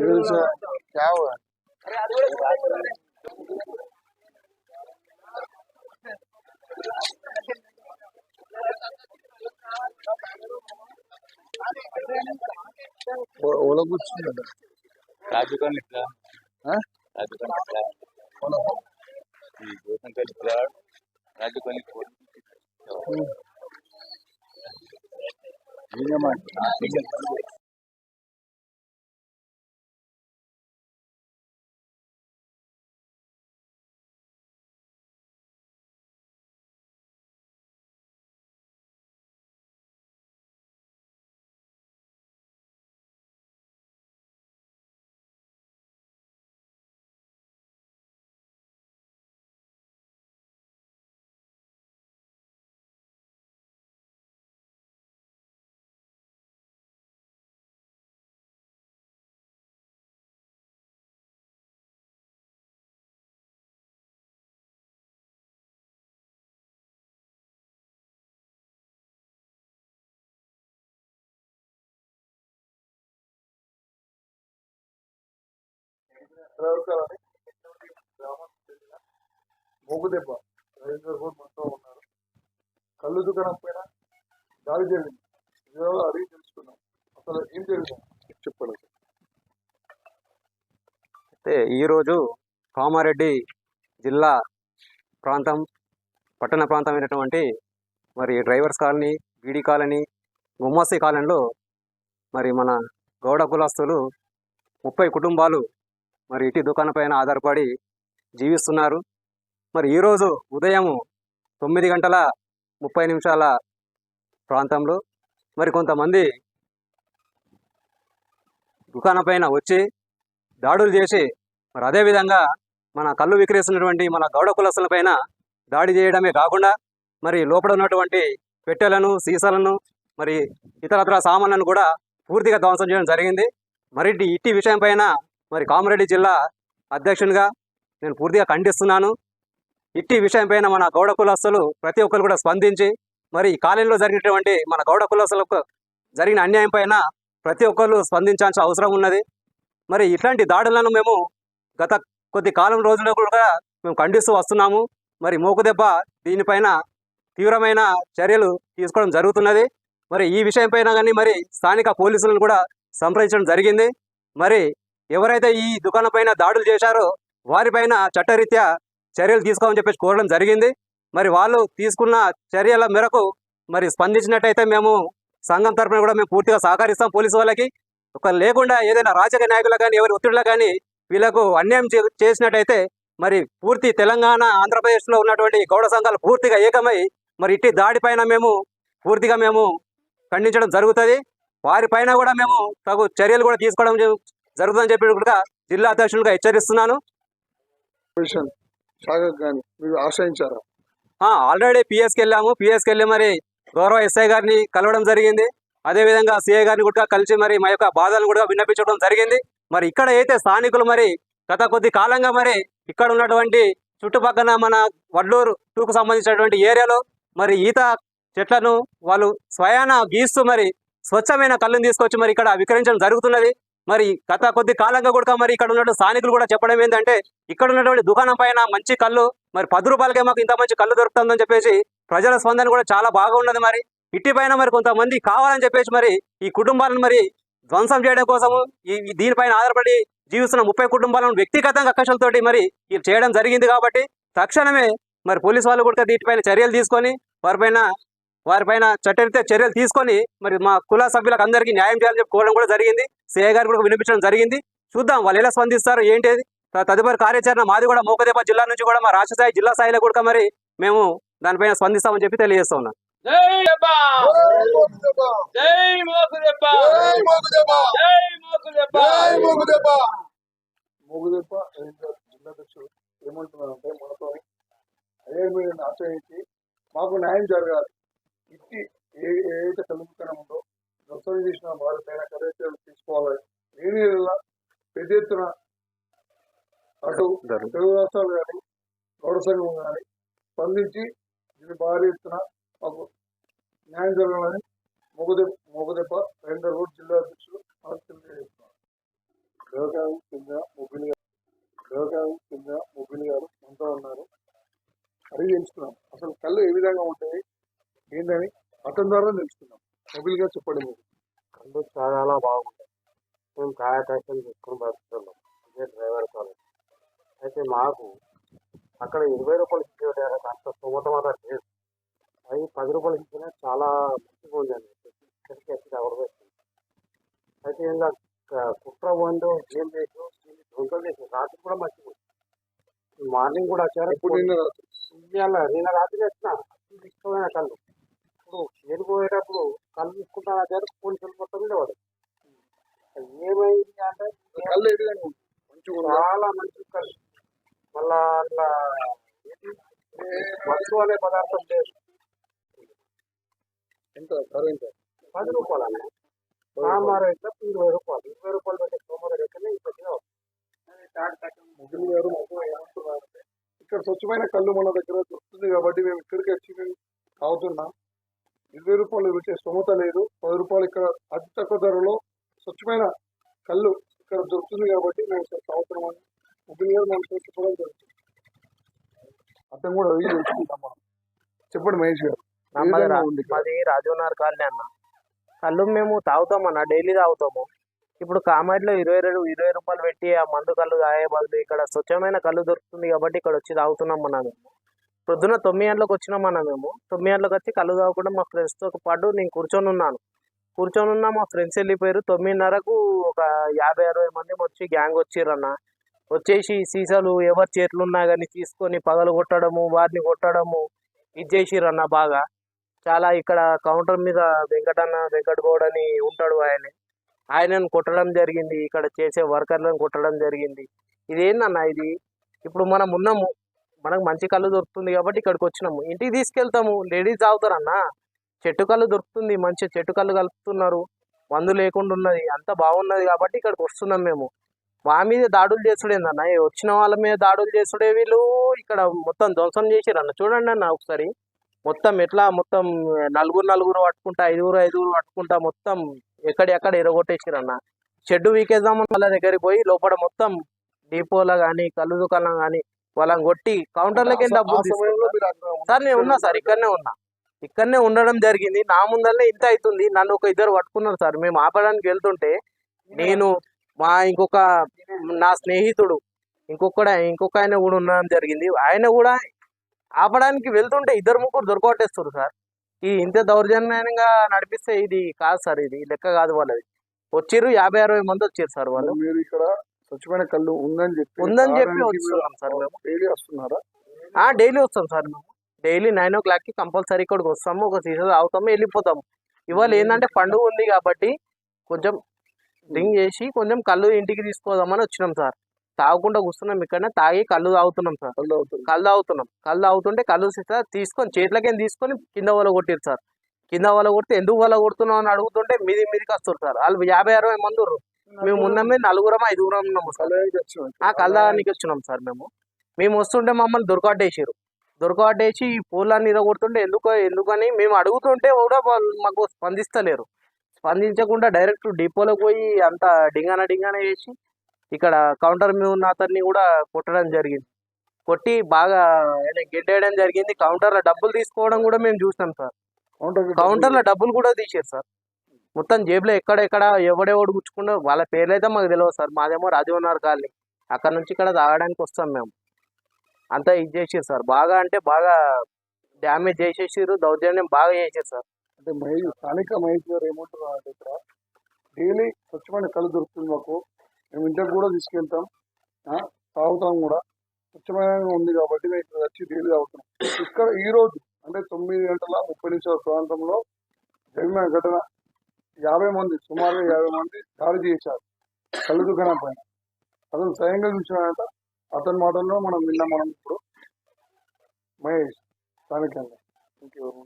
क्या हुआ? ओला कुछ राजू का निकला हाँ राजू का निकला ओला दोस्तों का निकला राजू का निकला ये मान మూగుదెబ్బ రవీందర్ గౌడ్ మనతో ఉన్నారు. కళ్ళు దుకాణం పైన దాడి జరిగింది. వివరాలు అడిగి తెలుసుకున్నాం. అసలు ఏం జరిగింది చెప్పండి. అయితే ఈరోజు కామారెడ్డి జిల్లా ప్రాంతం పట్టణ ప్రాంతమైనటువంటి మరి డ్రైవర్స్ కాలనీ, బీడీ కాలనీ, గుమ్మస్సి కాలనీలో మరి మన గౌడ కులస్తులు 30 కుటుంబాలు మరి ఇటీ దుకాణం పైన ఆధారపడి జీవిస్తున్నారు. మరి ఈరోజు ఉదయం 9:30 ప్రాంతంలో మరి కొంతమంది దుకాణం పైన వచ్చి దాడులు చేసి మరి అదేవిధంగా మన కళ్ళు విక్రయిస్తున్నటువంటి మన గౌడ కులస్తుల పైన దాడి చేయడమే కాకుండా మరి లోపల ఉన్నటువంటి పెట్టెలను, సీసాలను, మరి ఇతరత్ర సామాన్లను కూడా పూర్తిగా ధ్వంసం చేయడం జరిగింది. మరి ఇట్టి విషయం పైన మరి కామారెడ్డి జిల్లా అధ్యక్షునిగా నేను పూర్తిగా ఖండిస్తున్నాను. ఇట్టి విషయం పైన మన గౌడ కులస్తులు ప్రతి ఒక్కరు కూడా స్పందించి మరి ఈ కాలంలో జరిగినటువంటి మన గౌడ కులస్తులకు జరిగిన అన్యాయం పైన ప్రతి ఒక్కరు స్పందించాల్సిన అవసరం ఉన్నది. మరి ఇట్లాంటి దాడులను మేము గత కొద్ది కాలం రోజుల్లో కూడా మేము ఖండిస్తూ వస్తున్నాము. మరి మోకుదెబ్బ దీనిపైన తీవ్రమైన చర్యలు తీసుకోవడం జరుగుతున్నది. మరి ఈ విషయం పైన కానీ మరి స్థానిక పోలీసులను కూడా సంప్రదించడం జరిగింది. మరి ఎవరైతే ఈ దుకాణం పైన దాడులు చేశారో వారిపైన చట్టరీత్యా చర్యలు తీసుకోమని చెప్పేసి కోరడం జరిగింది. మరి వాళ్ళు తీసుకున్న చర్యల మేరకు మరి స్పందించినట్టయితే మేము సంఘం తరఫున కూడా మేము పూర్తిగా సహకరిస్తాం. పోలీసు వాళ్ళకి ఒక లేకుండా ఏదైనా రాజకీయ నాయకులు కానీ ఎవరి ఒత్తిడిలో కానీ వీళ్ళకు అన్యాయం చేసినట్టయితే మరి పూర్తి తెలంగాణ, ఆంధ్రప్రదేశ్లో ఉన్నటువంటి గౌడ సంఘాలు పూర్తిగా ఏకమై మరి ఇట్టి దాడిపైన మేము పూర్తిగా ఖండించడం జరుగుతుంది. వారిపైన కూడా మేము తగు చర్యలు కూడా తీసుకోవడం జరుగుతుందని చెప్పి కూడా జిల్లా అధ్యక్షులుగా హెచ్చరిస్తున్నాను. ఆల్రెడీ పిఎస్కి వెళ్ళాము. పిఎస్కి వెళ్ళి మరి గౌరవ ఎస్ఐ గారిని కలవడం జరిగింది. అదేవిధంగా సిఐ గారిని కూడా కలిసి మరి మా యొక్క బాధలను కూడా విన్నపించడం జరిగింది. మరి ఇక్కడ అయితే స్థానికులు మరి గత కొద్ది కాలంగా మరి ఇక్కడ ఉన్నటువంటి చుట్టుపక్కల మన వడ్లూరు 2కు సంబంధించినటువంటి ఏరియాలో మరి ఈత చెట్లను వాళ్ళు స్వయాన గీస్తూ మరి స్వచ్ఛమైన కళ్ళుని తీసుకొచ్చి మరి ఇక్కడ విక్రయించడం జరుగుతున్నది. మరి గత కొద్ది కాలంగా కూడా మరి ఇక్కడ ఉన్నటువంటి స్థానికులు కూడా చెప్పడం ఏంటంటే ఇక్కడ ఉన్నటువంటి దుకాణం పైన మంచి కళ్ళు మరి 10 రూపాయలకే మాకు ఇంత మంచి కళ్ళు దొరుకుతుందని చెప్పేసి ప్రజల స్పందన కూడా చాలా బాగా ఉన్నది. మరి ఇట్టి పైన మరి కొంతమంది కావాలని చెప్పేసి మరి ఈ కుటుంబాలను మరి ధ్వంసం చేయడం కోసము దీనిపైన ఆధారపడి జీవిస్తున్న 30 కుటుంబాలను వ్యక్తిగతంగా కక్షలతోటి మరి ఇది చేయడం జరిగింది. కాబట్టి తక్షణమే మరి పోలీసు వాళ్ళు కూడా దీనిపైన చర్యలు తీసుకొని వారిపైన చట్టరీత్యా చర్యలు తీసుకొని మరి మా కుల సభ్యులకు అందరికీ న్యాయం చేయాలని చెప్పి కోరడం కూడా జరిగింది. సిఐ గారు కూడా వినిపించడం జరిగింది. చూద్దాం వాళ్ళు ఎలా స్పందిస్తారు ఏంటిది తదుపరి కార్యాచరణ మాది కూడా మోకదేప జిల్లా నుంచి కూడా మా రాష్ట్ర స్థాయి, జిల్లా స్థాయిలో కూడా మరి మేము దానిపైన స్పందిస్తామని చెప్పి తెలియజేస్తా ఉన్నాం. ఏమంటున్నారంటే మనతో ఆశ్రయించి మాకు న్యాయం జరగాలి. ఇట్టి ఏదైతే కలుగుతనం ఉందో నష్టం చేసిన వారిపైన చర్యలు తీసుకోవాలి. లేని పెద్ద ఎత్తున అటు తెలుగు రాష్ట్రాలు కానీ గౌడ సంఘం కానీ స్పందించి దీన్ని భారీ ఎత్తున మాకు న్యాయం జరగాలని మోగదెబ్బ రవీందర్ గౌడ్ జిల్లా అధ్యక్షులు తెలియజేస్తున్నారు. దేవకాయం కింద మొబిల్ గారు అంతా ఉన్నారు. అడిగి తెలుసుకున్నాం అసలు కళ్ళు ఏ విధంగా ఉంటాయి ఏంటని అతని ద్వారా తెలుసుకున్నాం. మొబిల్ గారు చెప్పండి. మీరు కళ్ళు చాలా బాగుంటాయి. మేము కాయకాశం తీసుకుని బతుకుతున్నాం. ఇదే డ్రైవర్ కాలేజ్ అయితే మాకు అక్కడ 20 రూపాయలు ఇచ్చేవాడు అంత స్తోమత మాత్రం లేదు. అవి 10 రూపాయలు ఇచ్చినా చాలా మంచిగా ఉందండి. ఇక్కడికి వచ్చి అవడవేస్తుంది. అయితే ఇంకా కుట్ర వండు ఏం చేసి దొంగలు చేసి రాత్రి కూడా మంచిగా ఉంది. మార్నింగ్ కూడా వచ్చారు. ఎప్పుడు నిన్న రాత్రి వచ్చిన ఇష్టమైన కళ్ళు. ఇప్పుడు చేరిపోయేటప్పుడు కళ్ళు తీసుకుంటాను వచ్చారు. పోలీసులు మొత్తం ఉండేవాడు. ఏమైంది అంటే కళ్ళు ఏ విధంగా ఉంటుంది? మంచిగా ఉందా? చాలా మంచి కళ్ళు. మళ్ళా అట్లా వస్తువు అనే పదార్థం లేదు. ఎంత ధర ఎంత? 10 రూపాయలనే సాంబార్ అయితే 20 రూపాయలు. 20 రూపాయలు పెట్టే సోమవారం అయితే కొద్దిగా మొబిల్ గారు మొత్తం ఏమంటున్నారంటే ఇక్కడ స్వచ్ఛమైన కళ్ళు మన దగ్గర దొరుకుతుంది కాబట్టి మేము ఇక్కడికి వచ్చి మేము తాగుతున్నాం. 20 రూపాయలు పెట్టే స్తోమత లేదు. 10 రూపాయలు ఇక్కడ అతి తక్కువ ధరలో స్వచ్ఛమైన కళ్ళు ఇక్కడ దొరుకుతుంది కాబట్టి మేము ఇక్కడ తాగుతున్నామని మొబిల్ గారు మనకు చెప్పడం జరుగుతుంది. అతను కూడా అడిగి తెలుసుకుంటాం మనం. చెప్పండి మహేష్ గారు. ఏ విధంగా ఉంది ఇక్కడ? మాది రాజీవ్నగర్ కాలనీ అన్న. కళ్ళు మేము తాగుతామన్న, డైలీ తాగుతాము. ఇప్పుడు కామాడిలో 20 రూపాయలు పెట్టి ఆ మందు కళ్ళు తాగే బదులు ఇక్కడ స్వచ్ఛమైన కళ్ళు దొరుకుతుంది కాబట్టి ఇక్కడ వచ్చి తాగుతున్నాం అన్న. మేము పొద్దున 9 గంటలకు వచ్చినామన్న. మేము 9 గంటలకు వచ్చి కళ్ళు తాగకుండా మా ఫ్రెండ్స్తో పాటు నేను కూర్చొని ఉన్నా. మా ఫ్రెండ్స్ వెళ్ళిపోయారు. 9:30కు ఒక 50-60 మంది వచ్చి గ్యాంగ్ వచ్చిర్రన్న. వచ్చేసి సీసాలు ఎవరి చేతులు ఉన్నా కానీ తీసుకొని పగలు కొట్టడము, వారిని కొట్టడము ఇది చేసిర్రన్న బాగా. చాలా ఇక్కడ కౌంటర్ మీద వెంకట్ గౌడ్ అని ఉంటాడు. ఆయనను కొట్టడం జరిగింది. ఇక్కడ చేసే వర్కర్లను కొట్టడం జరిగింది. ఇదేందన్న ఇది? ఇప్పుడు మనం ఉన్నాము, మనకు మంచి కళ్ళు దొరుకుతుంది కాబట్టి ఇక్కడికి వచ్చినాము. ఇంటికి తీసుకెళ్తాము, లేడీస్ తాగుతారన్న. చెట్టు కళ్ళు దొరుకుతుంది, మంచి చెట్టు కళ్ళు కలుపుతున్నారు, మందు లేకుండా ఉన్నది, అంత బాగున్నది కాబట్టి ఇక్కడికి వస్తున్నాం మేము. మా మీద దాడులు చేసుడేందన్న? వచ్చిన వాళ్ళ మీద దాడులు చేసుడే. వీళ్ళు ఇక్కడ మొత్తం ధ్వంసం చేసిరన్న. చూడండి అన్న ఒకసారి. మొత్తం నలుగురు పట్టుకుంటా, ఐదుగురు పట్టుకుంటా మొత్తం ఎక్కడెక్కడ ఎరగొట్టేసిరన్న. షెడ్డు వీకేద్దామని వాళ్ళ దగ్గరికి పోయి లోపల మొత్తం డిపోలో కానీ కళ్ళు దుకాణం కానీ వాళ్ళని కొట్టి కౌంటర్లకి డబ్బులు తీసుకుంటారు. సార్ నేను ఉన్నా సార్, ఇక్కడనే ఉండడం జరిగింది. నా ముందరనే ఇంత అవుతుంది. నన్ను ఒక 2 పట్టుకున్నారు సార్. మేము ఆపడానికి వెళ్తుంటే నేను నా స్నేహితుడు ఇంకొక ఆయన కూడా ఉండడం జరిగింది. ఆయన కూడా ఆపడానికి వెళ్తుంటే 2-3 దొరకొట్టేస్తారు సార్. ఇంత దౌర్జన్యంగా నడిపిస్తే ఇది కాదు సార్, ఇది లెక్క కాదు. వాళ్ళది వచ్చిర్రు 50-60 మంది వచ్చారు సార్. వాళ్ళు మీరు ఇక్కడ స్వచ్ఛమైన కళ్ళు ఉందని చెప్పి వస్తున్నాం సార్. మేము డైలీ వస్తున్నారా? డైలీ వస్తాం సార్. మేము డైలీ 9 o'clockకి కంపల్సరీ ఇక్కడికి వస్తాము. ఒక సీసా తాగుతాము, వెళ్ళిపోతాము. ఇవాళ ఏంటంటే పండుగ ఉంది కాబట్టి కొంచెం డ్రింక్ చేసి కొంచెం కళ్ళు ఇంటికి తీసుకోదామని వచ్చినాం సార్. తాగకుండా కూర్చున్నాం ఇక్కడనే. తాగి కళ్ళు తాగుతున్నాం సార్. కళ్ళు తాగుతుంటే కళ్ళు సీసా తీసుకొని చేతులకేం తీసుకొని కింద వల కొట్టారు సార్. కింద వల కొడితే ఎందుకు వల కొడుతున్నాం అని అడుగుతుంటే మీదికి వస్తారు సార్. వాళ్ళు 50-60 మంది ఉన్నారు. మేము ఉన్నమే 4-5 ఉన్నాము సార్. కళ్ళానికి వచ్చినాం సార్. మేము వస్తుంటే మమ్మల్ని దొరకబట్టేసి పూలన్నీ ఇరగొడుతుంటే ఎందుకని మేము అడుగుతుంటే కూడా వాళ్ళు మాకు స్పందిస్తలేరు. స్పందించకుండా డైరెక్ట్ డిపోలోకి పోయి అంత డింగాన వేసి ఇక్కడ కౌంటర్ మీద ఉన్న అతన్ని కూడా కొట్టడం జరిగింది. కొట్టి బాగా గెడ్డేయడం జరిగింది. కౌంటర్లో డబ్బులు తీసుకోవడం కూడా మేము చూసినాం సార్. కౌంటర్లో డబ్బులు కూడా తీసారు సార్. మొత్తం జేబులో ఎక్కడెక్కడ ఎవడెవడు గుచ్చుకున్నా వాళ్ళ పేర్లు అయితే మాకు తెలియదు సార్. మాదేమో రాజీవ్నగర్ కాలనీ. అక్కడ నుంచి ఇక్కడ తాగడానికి వస్తాం మేము. అంతా ఇది చేసారు సార్. బాగా అంటే బాగా డ్యామేజ్ చేసేసారు, దౌర్జన్యం బాగా చేసారు సార్. అంటే స్థానిక మహేష్ గారు ఏమంటున్నారు అంటే ఇక్కడ డైలీ స్వచ్ఛమైన కళ్ళు దొరుకుతుంది మాకు. మేము ఇంటికి కూడా తీసుకెళ్తాం, తాగుతాం కూడా. స్వచ్ఛమైన ఉంది కాబట్టి మేము ఇక్కడ వచ్చి డైలీ తాగుతున్నాం. ఇక్కడ ఈ రోజు అంటే 9:30 ప్రాంతంలో జరిగిన ఘటన 50 మంది, సుమారుగా 50 మంది దాడి చేశారు కళ్ళు దుకాణం పైన. అతను స్వయంగా చూసినాడంట. అతని మాటల్లో మనం విన్నాం. ఇప్పుడు మహేష్ స్థానికంగా ఇంకెవరు